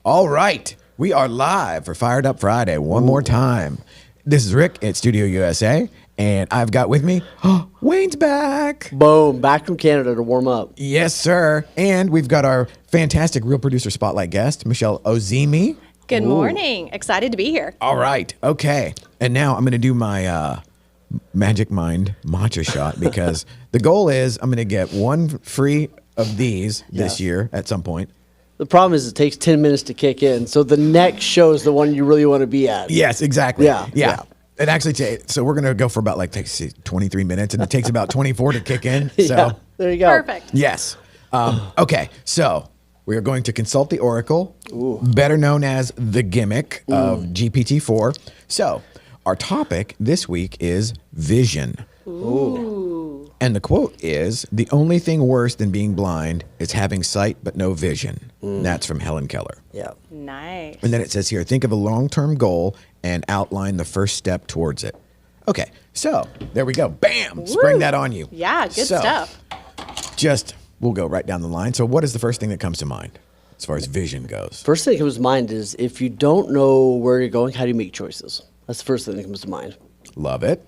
All right, we are live for Fired Up Friday one more time. This is Rick at studioUSA, and I've got with me, Wayne's back. Boom, back from Canada to warm up. Yes, sir. And we've got our fantastic Real Producer Spotlight guest, Michelle Ozymy. Good morning. Excited to be here. All right, okay. And now I'm going to do my Magic Mind matcha shot because the goal is I'm going to get one free of these this year at some point. The problem is it takes 10 minutes to kick in, so the next show is the one you really want to be at. Yes, exactly. Yeah. It actually so we're going to go for about 23 minutes, and it takes about 24 to kick in. So Yeah, there you go. Perfect. yes. Okay, so we are going to consult the Oracle, better known as the gimmick of GPT-4. So our topic this week is vision. Ooh. And the quote is, the only thing worse than being blind is having sight but no vision. That's from Helen Keller. Yeah. Nice. And then it says here, think of a long-term goal and outline the first step towards it. Okay, so there we go. Bam! Spring that on you. Yeah, good stuff. We'll go right down the line. So what is the first thing that comes to mind as far as vision goes? First thing that comes to mind is if you don't know where you're going, how do you make choices? That's the first thing that comes to mind. Love it.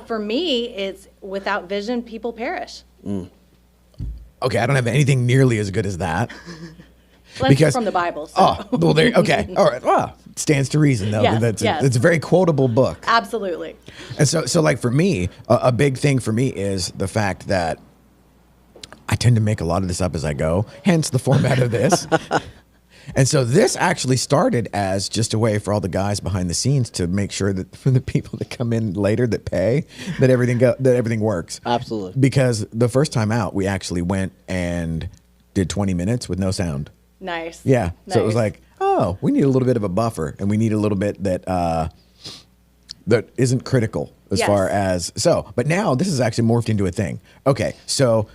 For me, it's without vision, people perish. Okay, I don't have anything nearly as good as that. That's from the Bible. So. Oh, well, there. Okay, all right. Well, it stands to reason, though. Yes, It's a very quotable book. Absolutely. And so like for me, a big thing for me is the fact that I tend to make a lot of this up as I go, hence the format of this. And so this actually started as just a way for all the guys behind the scenes to make sure that for the people that come in later that pay, that everything works. Absolutely. Because the first time out, we actually went and did 20 minutes with no sound. Nice. Yeah. Nice. So it was like, oh, we need a little bit of a buffer, and we need a little bit that isn't critical as far as so. But now this is actually morphed into a thing. Okay, so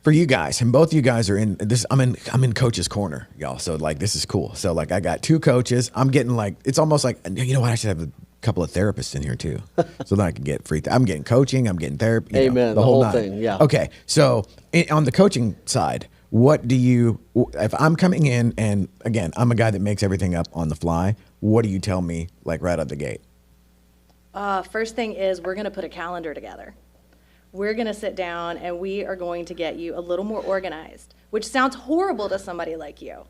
for you guys, and both you guys are in this. I'm in coach's corner, y'all. So like this is cool. So like I got two coaches. I'm getting it's almost like, you know what? I should have a couple of therapists in here too, so that I can get free. I'm getting coaching. I'm getting therapy. Amen. The whole nine. thing. Yeah. Okay. So on the coaching side, what do you? If I'm coming in, and again, I'm a guy that makes everything up on the fly. What do you tell me right out of the gate? First thing is we're going to put a calendar together. We're going to sit down and we are going to get you a little more organized, which sounds horrible to somebody like you.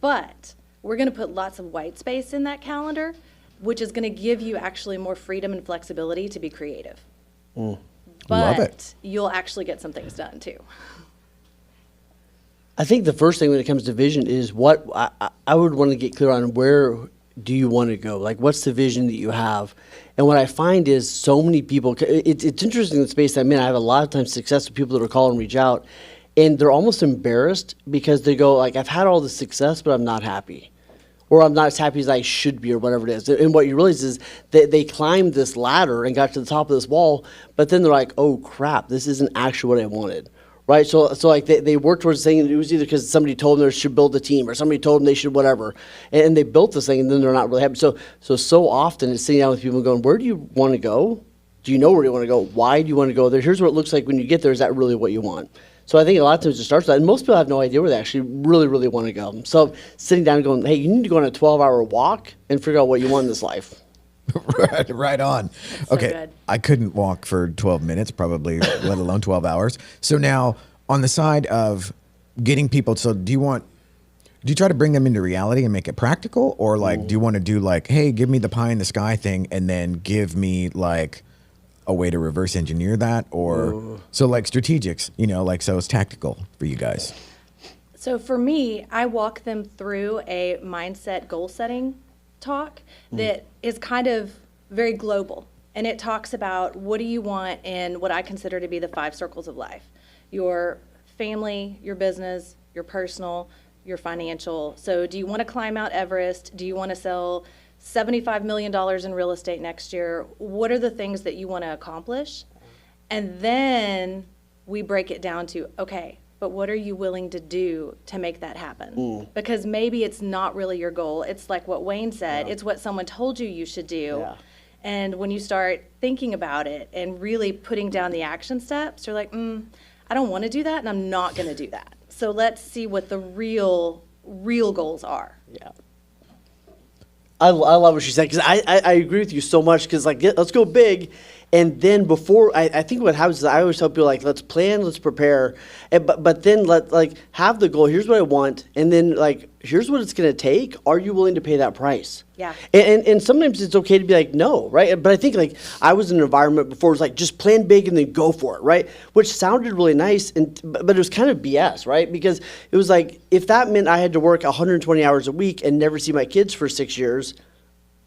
But we're going to put lots of white space in that calendar, which is going to give you actually more freedom and flexibility to be creative. Love But it. you'll actually get some things done too. I think the first thing when it comes to vision is what I would want to get clear on where do you want to go? Like, what's the vision that you have? And what I find is so many people, it's interesting in the space I'm in. I have a lot of times success with people that are call and reach out, and they're almost embarrassed because they go like, I've had all this success, but I'm not happy. Or I'm not as happy as I should be, or whatever it is. And what you realize is that they climbed this ladder and got to the top of this wall, but then they're like, oh crap, this isn't actually what I wanted. Right, so like they worked towards saying it was either because somebody told them they should build a team or somebody told them they should whatever, and they built this thing and then they're not really happy. So often it's sitting down with people and going, where do you want to go? Do you know where you want to go? Why do you want to go there? Here's what it looks like when you get there. Is that really what you want? So I think a lot of times it starts with that, and most people have no idea where they actually really, really want to go. So sitting down and going, hey, you need to go on a 12-hour walk and figure out what you want in this life. Right on. So Okay, good. I couldn't walk for 12 minutes, probably, let alone 12 hours. So now, on the side of getting people, so do you try to bring them into reality and make it practical, or do you want to do hey, give me the pie in the sky thing, and then give me a way to reverse engineer that, or so strategics, so it's tactical for you guys. So for me, I walk them through a mindset goal setting talk that is kind of very global. And it talks about what do you want in what I consider to be the 5 circles of life. Your family, your business, your personal, your financial. So do you want to climb Mount Everest? Do you want to sell $75 million in real estate next year? What are the things that you want to accomplish? And then we break it down to, okay, but what are you willing to do to make that happen? Because maybe it's not really your goal. It's like what Wayne said. It's what someone told you should do. Yeah. And when you start thinking about it and really putting down the action steps, you're like, I don't want to do that, and I'm not going to do that. So let's see what the real real goals are. Yeah. I love what she said, because I agree with you so much, because like, let's go big. And then before, I think what happens is I always tell people, like, let's plan, let's prepare, but then have the goal. Here's what I want, and then like, here's what it's going to take. Are you willing to pay that price? Yeah. And sometimes it's okay to be like, no, right? But I think like I was in an environment before, it was like, just plan big and then go for it, right? Which sounded really nice, but it was kind of BS, right? Because it was like, if that meant I had to work 120 hours a week and never see my kids for 6 years,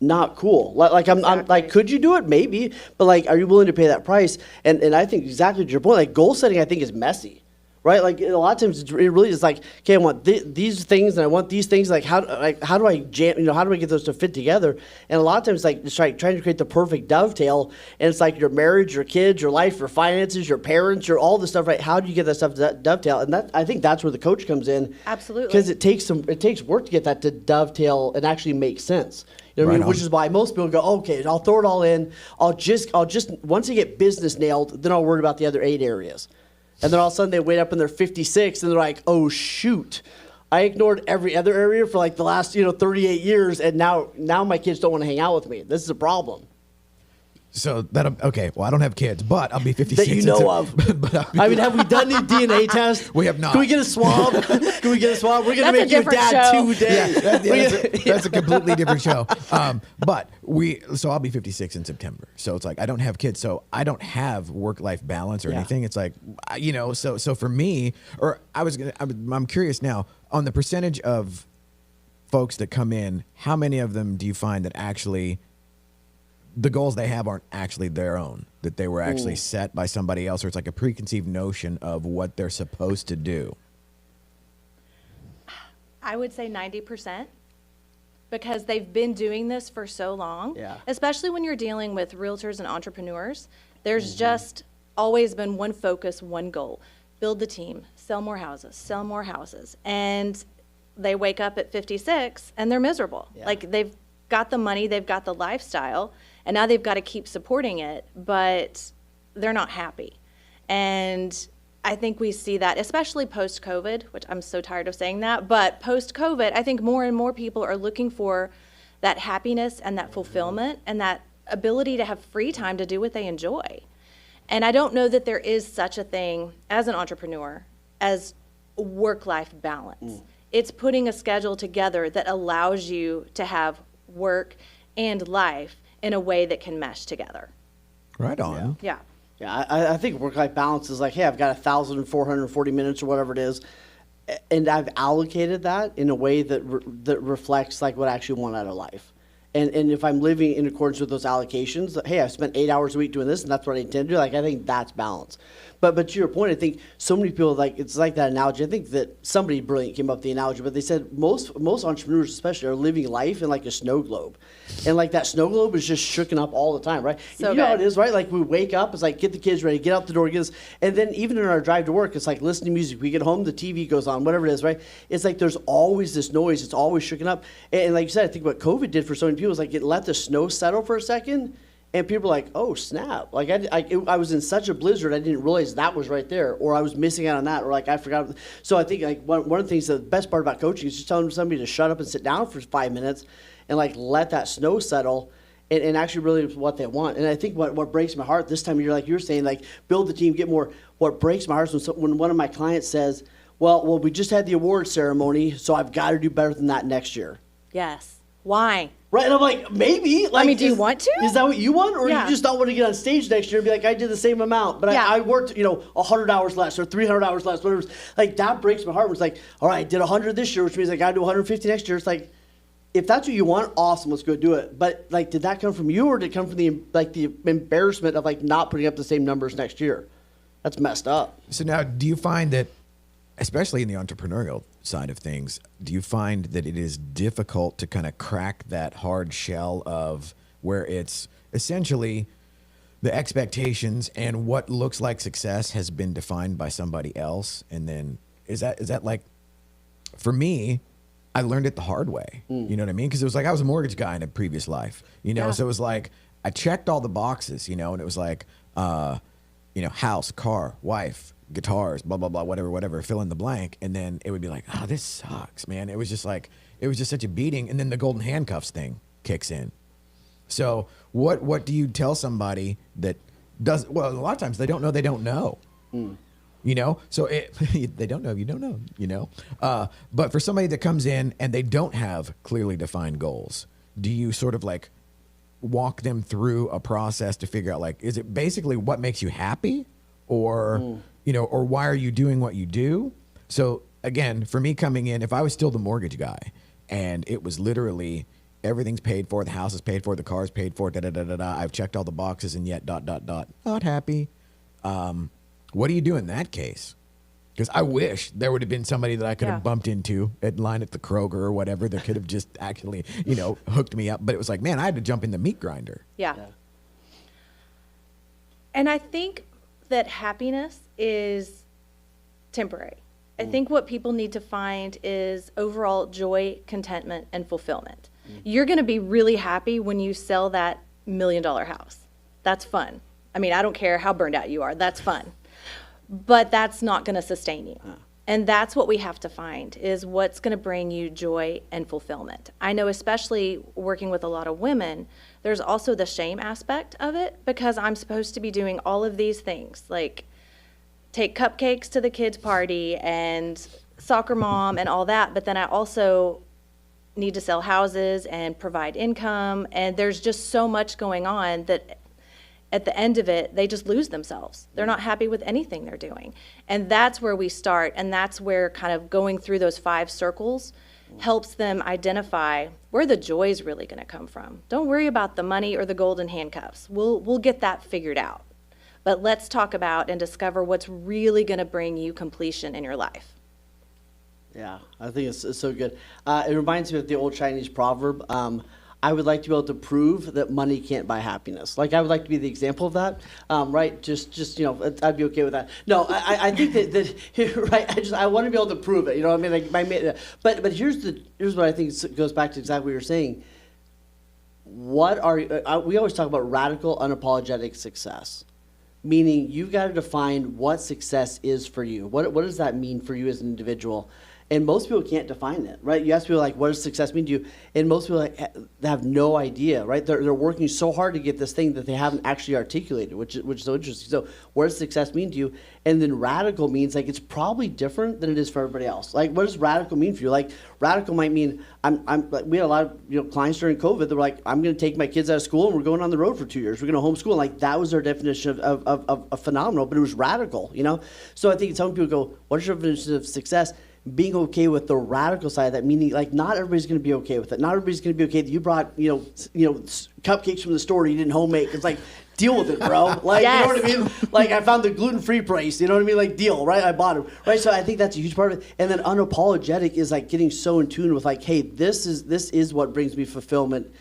not cool. Like I'm like, could you do it? Maybe, but like, are you willing to pay that price? And I think exactly to your point, like goal setting, I think is messy, right? Like a lot of times it really is like, okay, I want these things and I want these things. Like how do I jam? How do I get those to fit together? And a lot of times, like it's like trying to create the perfect dovetail, and it's like your marriage, your kids, your life, your finances, your parents, your all this stuff, right? How do you get that stuff to dovetail? And I think that's where the coach comes in. Absolutely. Because it takes work to get that to dovetail and actually make sense. You know what I mean? Which is why most people go, okay, I'll throw it all in. I'll just once I get business nailed, then I'll worry about the other 8 areas. And then all of a sudden they wait up and they're 56 and they're like, oh shoot, I ignored every other area for like the last 38 years, and now my kids don't want to hang out with me. This is a problem. So okay. Well, I don't have kids, but I'll be 56. That you know of. I mean, have we done any DNA test? We have not. Can we get a swab? We're gonna make your dad show. 2 days. That's a completely different show. But I'll be 56 in September. So it's like I don't have kids, so I don't have work-life balance or anything. It's like So for me, I'm curious now on the percentage of folks that come in. How many of them do you find that actually the goals they have aren't actually their own, that they were actually set by somebody else, or it's like a preconceived notion of what they're supposed to do? I would say 90%, because they've been doing this for so long, especially when you're dealing with realtors and entrepreneurs. There's just always been one focus, one goal: build the team, sell more houses. And they wake up at 56 and they're miserable. Like they've got the money, they've got the lifestyle, and now they've got to keep supporting it, but they're not happy. And I think we see that, especially post-COVID, which I'm so tired of saying that, but post-COVID, I think more and more people are looking for that happiness and that fulfillment and that ability to have free time to do what they enjoy. And I don't know that there is such a thing as an entrepreneur as work-life balance. It's putting a schedule together that allows you to have work and life in a way that can mesh together. Right on. Yeah. Yeah, I think work-life balance is like, hey, I've got 1,440 minutes or whatever it is, and I've allocated that in a way that that reflects like what I actually want out of life. And if I'm living in accordance with those allocations, hey, I've spent 8 hours a week doing this, and that's what I intend to do. Like, I think that's balance. But to your point, I think so many people, like, it's like that analogy. I think that somebody brilliant came up with the analogy, but they said most entrepreneurs especially are living life in like a snow globe. And like that snow globe is just shooken up all the time, right? So you know how it is, right? Like we wake up, it's like get the kids ready, get out the door, get this. And then even in our drive to work, it's like listen to music. We get home, the TV goes on, whatever it is, right? It's like there's always this noise. It's always shooken up. And like you said, I think what COVID did for so many people is like it let the snow settle for a second. And people are like, oh, snap. Like, I was in such a blizzard, I didn't realize that was right there. Or I was missing out on that. Or, like, I forgot. So I think, like, one of the things, the best part about coaching is just telling somebody to shut up and sit down for 5 minutes and, like, let that snow settle and actually really what they want. And I think what breaks my heart this time of year, like you're saying, like, build the team, get more. What breaks my heart is when one of my clients says, well, we just had the award ceremony, so I've got to do better than that next year. Yes. Why? Right, and I'm like, maybe. Like, I mean, do you want to? Is that what you want? Or Yeah. you just don't want to get on stage next year and be like, I did the same amount, but Yeah. I worked, 100 hours less or 300 hours less, whatever. Like, that breaks my heart. It's like, all right, I did 100 this year, which means I got to do 150 next year. It's like, if that's what you want, awesome, let's go do it. But, like, did that come from you, or did it come from the embarrassment of, like, not putting up the same numbers next year? That's messed up. So now, do you find that, especially in the entrepreneurial side of things, do you find that it is difficult to kind of crack that hard shell of where it's essentially the expectations and what looks like success has been defined by somebody else? And then is that like, for me, I learned it the hard way. You know what I mean? Because it was like I was a mortgage guy in a previous life, Yeah. So it was like I checked all the boxes, and it was like, house, car, wife, guitars, blah, blah, blah, whatever, fill in the blank. And then it would be like, oh, this sucks, man. It was just such a beating. And then the golden handcuffs thing kicks in. So what do you tell somebody that does, well, a lot of times they don't know. You know, so they don't know, you don't know, you know. But for somebody that comes in and they don't have clearly defined goals, do you sort of like walk them through a process to figure out, like, is it basically what makes you happy, or you know, or why are you doing what you do? So again, for me coming in, if I was still the mortgage guy and it was literally everything's paid for, the house is paid for, the car's paid for, I've checked all the boxes and yet ... not happy. What do you do in that case? Because I wish there would have been somebody that I could have bumped into at line at the Kroger or whatever that could have just actually, you know, hooked me up. But it was like, man, I had to jump in the meat grinder. Yeah. And I think that happiness is temporary. I think what people need to find is overall joy, contentment, and fulfillment. You're going to be really happy when you sell that $1 million house. That's fun. I mean, I don't care how burned out you are. That's fun. But that's not going to sustain you. And that's what we have to find, is what's going to bring you joy and fulfillment. I know, especially working with a lot of women, there's also the shame aspect of it, because I'm supposed to be doing all of these things, like take cupcakes to the kids' party and soccer mom and all that. But then I also need to sell houses and provide income. And there's just so much going on that at the end of it, they just lose themselves. They're not happy with anything they're doing. And that's where we start. And that's where kind of going through those 5 circles helps them identify where the joy is really going to come from. Don't worry about the money or the golden handcuffs. We'll get that figured out. But let's talk about and discover what's really going to bring you completion in your life. Yeah, I think it's so good. It reminds me of the old Chinese proverb. I would like to be able to prove that money can't buy happiness. Like, I would like to be the example of that, right? Just you know, I'd be okay with that. No, I think that right. I want to be able to prove it. You know what I mean? Like but here's what I think goes back to exactly what you're saying. What are we always talk about radical, unapologetic success, meaning you've got to define what success is for you. What does that mean for you as an individual? And most people can't define it, right? You ask people, like, what does success mean to you? And most people have no idea, right? They're working so hard to get this thing that they haven't actually articulated, which is so interesting. So what does success mean to you? And then radical means, like, it's probably different than it is for everybody else. Like, what does radical mean for you? Like, radical might mean, I'm like, we had a lot of clients during COVID that were like, I'm going to take my kids out of school and we're going on the road for 2 years. We're going to homeschool. And, like, that was their definition of phenomenal, but it was radical, you know? So I think some people go, what is your definition of success? Being okay with the radical side of that, meaning, like, not everybody's going to be okay with it. Not everybody's going to be okay that you brought, you know, cupcakes from the store you didn't home make. It's like, deal with it, bro. Like, yes. You know what I mean? Like, I found the gluten-free price. You know what I mean? Like, deal, right? I bought it, right? So I think that's a huge part of it. And then unapologetic is, like, getting so in tune with, like, hey, this is what brings me fulfillment.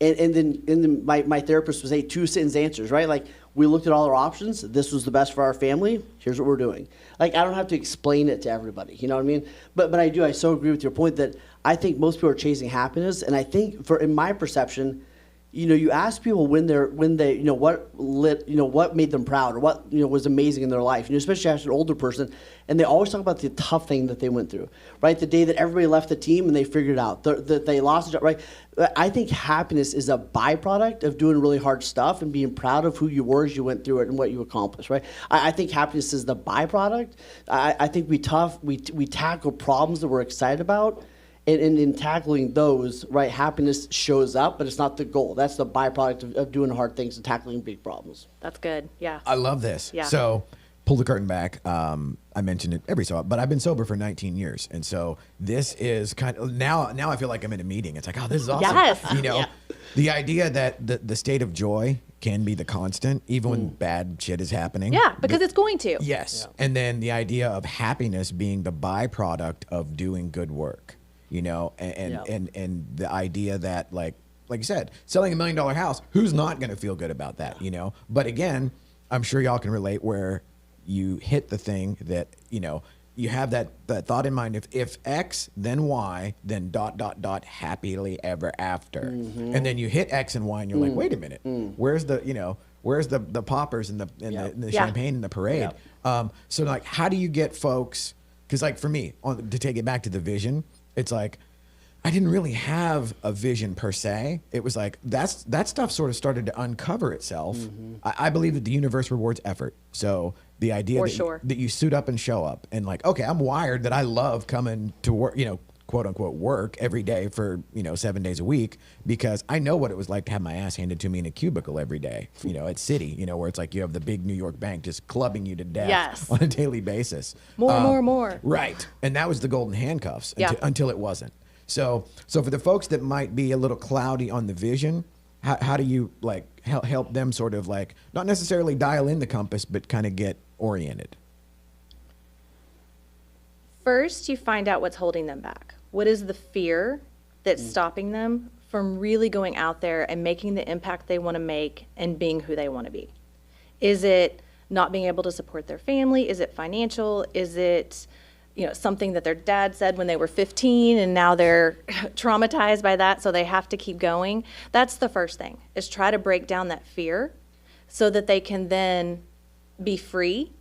And then my therapist would say 2 sentence answers, right? Like, we looked at all our options. This was the best for our family. Here's what we're doing. Like, I don't have to explain it to everybody. You know what I mean? But I so agree with your point that I think most people are chasing happiness. And I think in my perception, you know, you ask people when they, you know, what made them proud or what, you know, was amazing in their life, you know, especially as an older person, and they always talk about the tough thing that they went through, right? The day that everybody left the team and they figured it out, that they lost a job, right? I think happiness is a byproduct of doing really hard stuff and being proud of who you were as you went through it and what you accomplished, right? I think happiness is the byproduct. I think we tackle problems that we're excited about. And in tackling those, right, happiness shows up, but it's not the goal. That's the byproduct of doing hard things and tackling big problems. That's good, yeah. I love this. Yeah. So, pull the curtain back. I mentioned it every so often, but I've been sober for 19 years. And so this is kind of, now I feel like I'm in a meeting. It's like, oh, this is awesome. Yes. You know, the idea that the state of joy can be the constant, even when bad shit is happening. Yeah, because it's going to. Yes. Yeah. And then the idea of happiness being the byproduct of doing good work. You know, and the idea that, like you said, selling $1 million house, who's not going to feel good about that, you know? But again, I'm sure y'all can relate where you hit the thing that, you know, you have that thought in mind. If X, then Y, then ... happily ever after. Mm-hmm. And then you hit X and Y and you're like, wait a minute, where's the, you know, where's the poppers and the Yeah. champagne and the parade? So like, how do you get folks? Because like for me, to take it back to the vision, it's like I didn't really have a vision per se. It was like that stuff sort of started to uncover itself. I believe that the universe rewards effort. So the idea that you suit up and show up and like, okay, I'm wired that I love coming to work, quote unquote work every day for 7 days a week, because I know what it was like to have my ass handed to me in a cubicle every day, at Citi, where it's like you have the big New York bank just clubbing you to death on a daily basis. More. Right. And that was the golden handcuffs until it wasn't. So for the folks that might be a little cloudy on the vision, how do you like help them sort of like not necessarily dial in the compass, but kind of get oriented? First, you find out what's holding them back. What is the fear that's stopping them from really going out there and making the impact they want to make and being who they want to be? Is it not being able to support their family? Is it financial? Is it something that their dad said when they were 15 and now they're traumatized by that, so they have to keep going? That's the first thing, is try to break down that fear so that they can then be free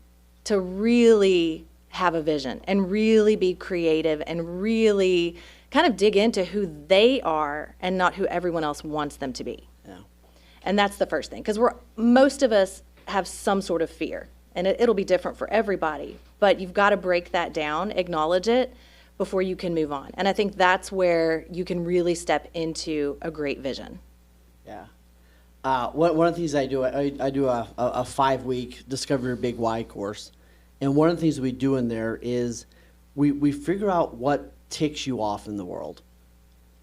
to really have a vision and really be creative and really kind of dig into who they are and not who everyone else wants them to be. Yeah. And that's the first thing, because most of us have some sort of fear, and it'll be different for everybody, but you've got to break that down, acknowledge it before you can move on. And I think that's where you can really step into a great vision. Yeah. One of the things I do a 5-week Discover Your Big Why course. And one of the things we do in there is we figure out what ticks you off in the world,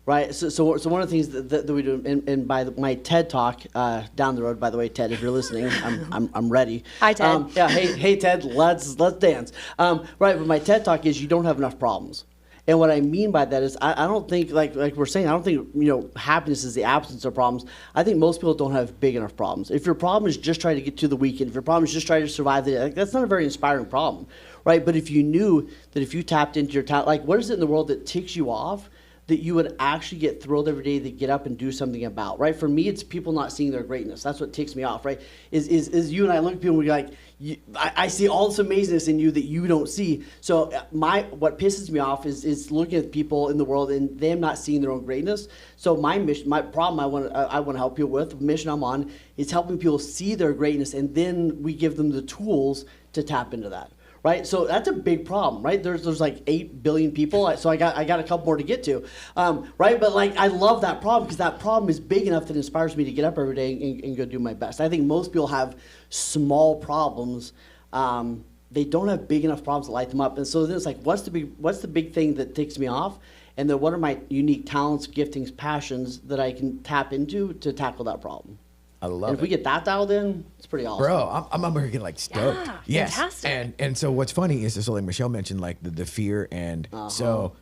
right? So one of the things that we do, and by my TED Talk down the road, by the way, Ted, if you're listening, I'm ready. Hi, Ted. Hey Ted, let's dance. Right, but my TED Talk is you don't have enough problems. And what I mean by that is I don't think, like we're saying, I don't think, happiness is the absence of problems. I think most people don't have big enough problems. If your problem is just trying to get to the weekend, if your problem is just trying to survive the day, that's not a very inspiring problem, right? But if you knew that if you tapped into your talent, like what is it in the world that ticks you off that you would actually get thrilled every day to get up and do something about, right? For me, it's people not seeing their greatness. That's what ticks me off, right? Is you and I look at people and we're like, I see all this amazingness in you that you don't see. So what pisses me off is looking at people in the world and them not seeing their own greatness. So my mission, my problem I want to help people with, the mission I'm on, is helping people see their greatness, and then we give them the tools to tap into that. Right, so that's a big problem, right? There's like 8 billion people, so I got a couple more to get to, right? But like I love that problem because that problem is big enough that it inspires me to get up every day and go do my best. I think most people have small problems. They don't have big enough problems to light them up, and so then it's like, what's the big thing that ticks me off? And then what are my unique talents, giftings, passions that I can tap into to tackle that problem? I love and it. If we get that dialed in, it's pretty awesome. Bro, I'm over here getting like stoked. Yeah, yes. fantastic. And so what's funny is just like Michelle mentioned, like the fear. And so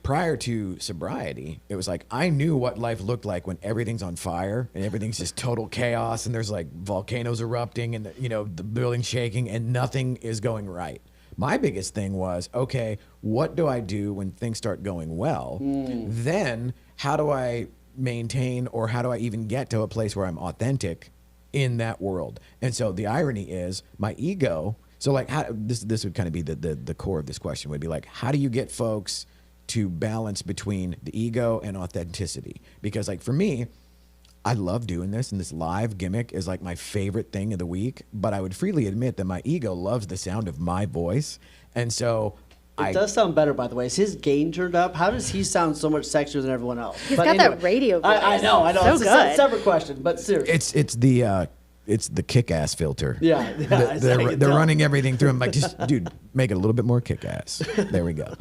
prior to sobriety, it was like I knew what life looked like when everything's on fire and everything's just total chaos and there's like volcanoes erupting and the building shaking and nothing is going right. My biggest thing was, okay, what do I do when things start going well? Then how do I maintain, or how do I even get to a place where I'm authentic in that world? And so the irony is my ego. So like this would kind of be the core of this question would be like, how do you get folks to balance between the ego and authenticity? Because like for me, I love doing this, and this live gimmick is like my favorite thing of the week, but I would freely admit that my ego loves the sound of my voice. And so it does sound better, by the way. Is his gain turned up? How does he sound so much sexier than everyone else? He's got that radio voice. I know. So it's good. a separate question, but seriously. It's the kick-ass filter. Yeah. They're running everything through. I'm like, just, dude, make it a little bit more kick-ass. There we go.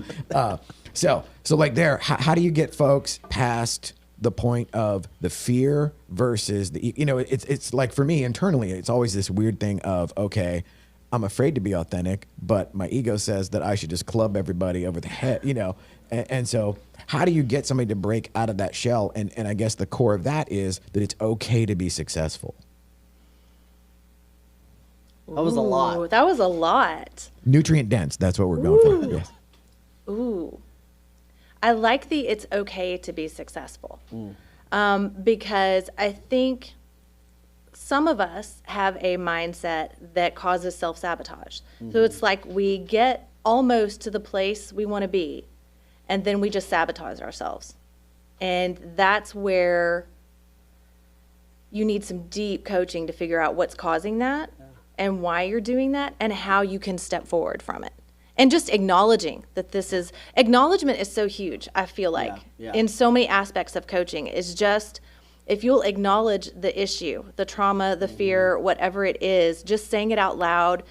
So like there, how do you get folks past the point of the fear versus it's like for me internally, it's always this weird thing of, okay, I'm afraid to be authentic, but my ego says that I should just club everybody over the head, and so how do you get somebody to break out of that shell? And I guess the core of that is that it's okay to be successful. That was a lot. That was a lot. Nutrient dense. That's what we're going for. Yes. Ooh. I like the it's okay to be successful. Because I think some of us have a mindset that causes self-sabotage. So it's like we get almost to the place we want to be, and then we just sabotage ourselves. And that's where you need some deep coaching to figure out what's causing that and why you're doing that and how you can step forward from it. And just acknowledging that acknowledgement is so huge, I feel like, in so many aspects of coaching. Is just, if you'll acknowledge the issue, the trauma, the fear, whatever it is, just saying it out loud,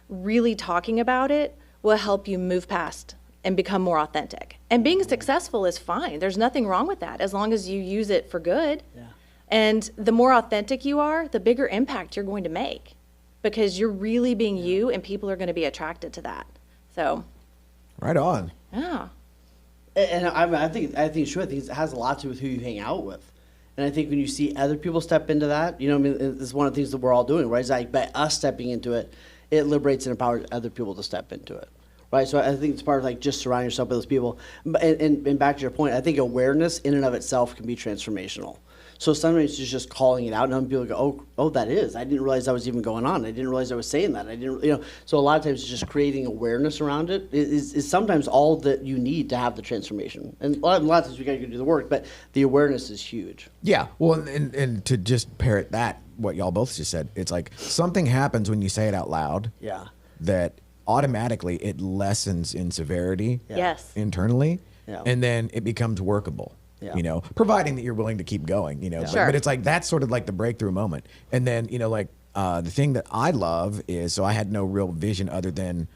really talking about it will help you move past and become more authentic. And being successful is fine. There's nothing wrong with that as long as you use it for good. Yeah. And the more authentic you are, the bigger impact you're going to make, because you're really being you, and people are going to be attracted to that. So, right on. Yeah. And I think it has a lot to do with who you hang out with. And I think when you see other people step into that, you know, I mean, it's one of the things that we're all doing, right? It's like by us stepping into it, it liberates and empowers other people to step into it, right? So I think it's part of like just surrounding yourself with those people. And back to your point, I think awareness in and of itself can be transformational. So sometimes it's just calling it out, and people go, "Oh, that is. I didn't realize that was even going on. I didn't realize I was saying that. I didn't, you know." So a lot of times, it's just creating awareness around it is sometimes all that you need to have the transformation. And a lot of times we got to do the work, but the awareness is huge. Yeah. Well, and to just parrot that, what y'all both just said, it's like something happens when you say it out loud. Yeah. That automatically it lessens in severity. Yeah. Yes. Internally. Yeah. And then it becomes workable. Yeah. You know, providing that you're willing to keep going, you know, Sure. but it's like, that's sort of like the breakthrough moment. And then, you know, like the thing that I love is, so I had no real vision other than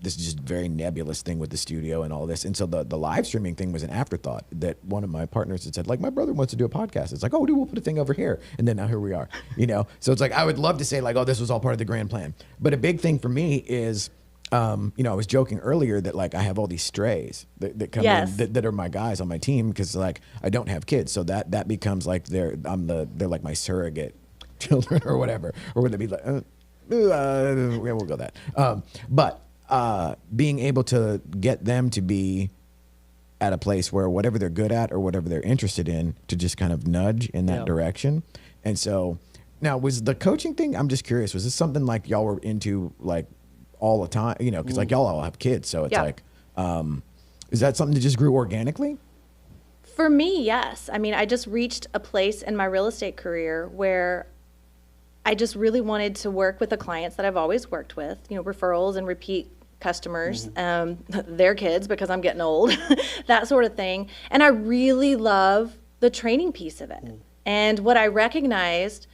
this just very nebulous thing with the studio and all this. And so the live streaming thing was an afterthought that one of my partners had said, like, my brother wants to do a podcast. It's like, oh, dude, we'll put a thing over here. And then now here we are, you know? So it's like, I would love to say like, oh, this was all part of the grand plan. But a big thing for me is, you know, I was joking earlier that like I have all these strays that come Yes. in that are my guys on my team, because like I don't have kids, so that becomes like they're like my surrogate children or whatever, or would they be like, yeah, we'll go that. But being able to get them to be at a place where whatever they're good at or whatever they're interested in, to just kind of nudge in that direction. And so now, was the coaching thing, I'm just curious, was this something like y'all were into like all the time, you know, because like y'all all have kids, so it's like, is that something that just grew organically? For me, yes. I mean, I just reached a place in my real estate career where I just really wanted to work with the clients that I've always worked with, you know, referrals and repeat customers, their kids, because I'm getting old, that sort of thing. And I really love the training piece of it. And what I recognized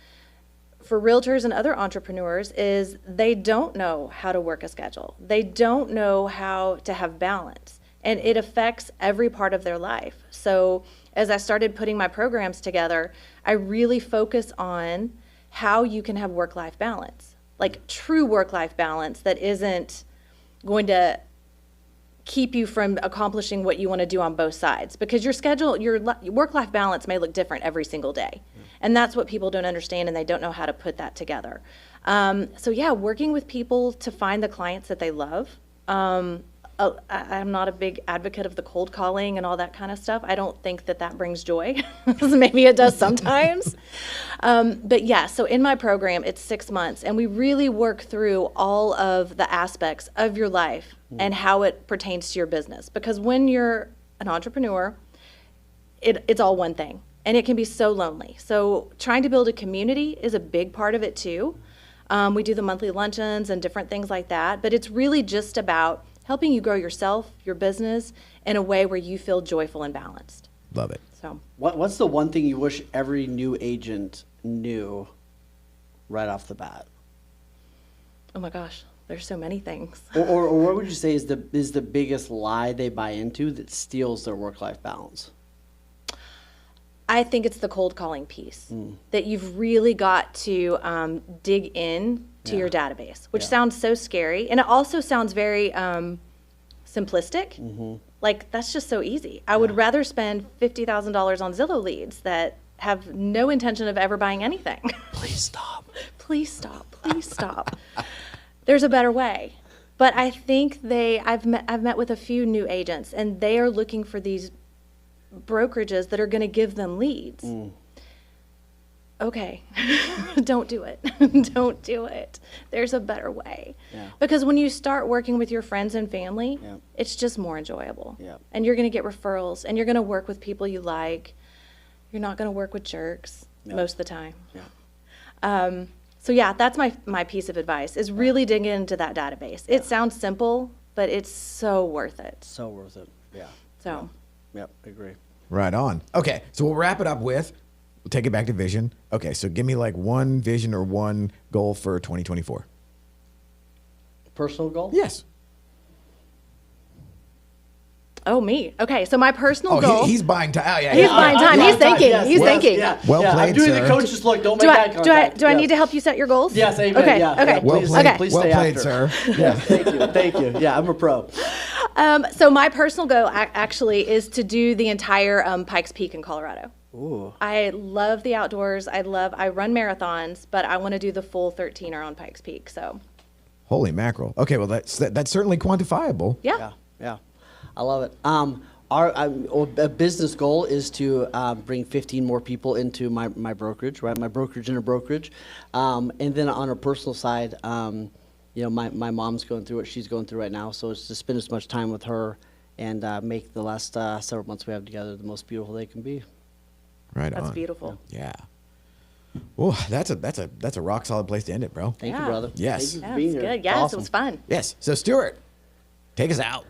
for realtors and other entrepreneurs is they don't know how to work a schedule. They don't know how to have balance, and it affects every part of their life. So as I started putting my programs together, I really focus on how you can have work-life balance, like true work-life balance that isn't going to keep you from accomplishing what you want to do on both sides, because your schedule, your work-life balance may look different every single day. And that's what people don't understand, and they don't know how to put that together. So yeah, working with people to find the clients that they love. I'm not a big advocate of the cold calling and all that kind of stuff. I don't think that brings joy. Maybe it does sometimes. But yeah, so in my program, it's 6 months, and we really work through all of the aspects of your life and how it pertains to your business. Because when you're an entrepreneur, it's all one thing. And it can be so lonely. So trying to build a community is a big part of it too. We do the monthly luncheons and different things like that. But it's really just about helping you grow yourself, your business, in a way where you feel joyful and balanced. Love it. So What's the one thing you wish every new agent knew right off the bat? oh my gosh, there's so many things. Or what would you say is the biggest lie they buy into that steals their work-life balance? I think it's the cold calling piece, that you've really got to dig in to your database, which sounds so scary. And it also sounds very simplistic. Like, that's just so easy. I would rather spend $50,000 on Zillow leads that have no intention of ever buying anything. Please stop. Please stop. Please stop. There's a better way. But I think I've met with a few new agents, and they are looking for these brokerages that are going to give them leads. okay, don't do it. Don't do it. There's a better way. Yeah. Because when you start working with your friends and family, Yeah. it's just more enjoyable. Yeah. And you're going to get referrals, and you're going to work with people you like. You're not going to work with jerks most of the time. Yeah. So yeah, that's my piece of advice, is really dig into that database. It sounds simple, but it's so worth it. So worth it. Yeah. So. Yep. Agree. Right on. Okay, so we'll wrap it up with, we'll take it back to vision. Okay, so give me like one vision or one goal for 2024. Personal goal? Yes. Oh, me. Okay, so my personal goal. He's buying time. Oh, yeah, He's yeah. buying time. He's thinking. Yes, He's yes, thinking. Yeah. Well yeah. played, I'm doing sir. the coach's look. Don't Do make I, eye do I, contact. do I Yes. need to help you set your goals? Yes, amen. Okay, Yeah, okay. yeah, Well please, played, Okay. please well stay played, after. sir. Yes, thank you. Thank you. Yeah, I'm a pro. So my personal goal actually is to do the entire Pikes Peak in Colorado. Ooh. I love the outdoors. I run marathons, but I want to do the full 13er on Pikes Peak. So. Holy mackerel. Okay, well, that's certainly quantifiable. Yeah. Yeah, yeah. I love it. A business goal is to bring 15 more people into my brokerage, right? My brokerage in a brokerage. And then on a personal side, you know, my mom's going through what she's going through right now, so it's to spend as much time with her and make the last several months we have together the most beautiful they can be. Right on. That's beautiful. Yeah. Well, that's a rock solid place to end it, bro. Thank you, Yeah. brother. Yes. Thank you for Yeah, being it's here. good. Yes, Awesome. it was fun. Yes. So, Stuart, take us out.